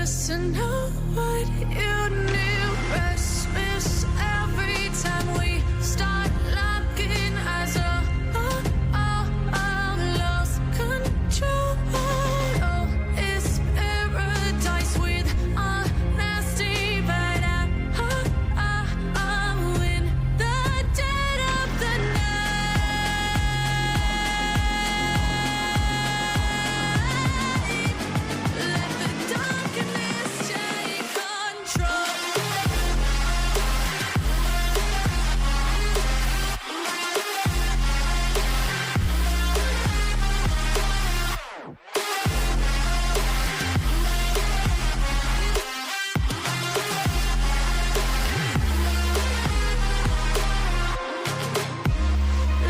just to know what you knew. Restless every time we start locking eyes. Lost control. Oh, it's paradise with honesty, but I'm in the dead of the night. Let the darkness take control.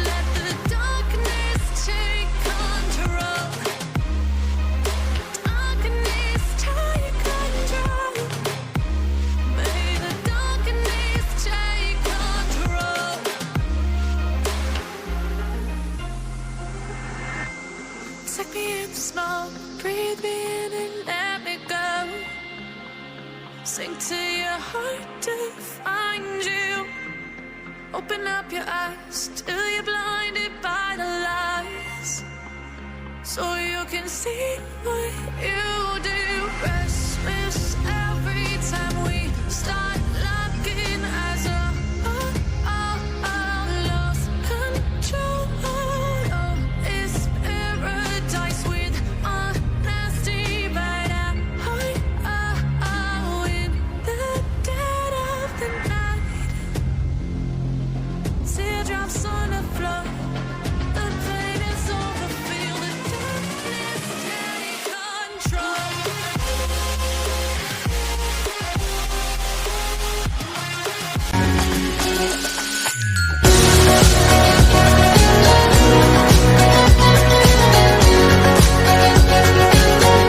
Let the darkness take control. Darkness take control. May the darkness take control. Take me in the smoke, breathe me in and let me go. Sink to your heart to find you. Open up your eyes till you're blinded by the lies, so you can see what you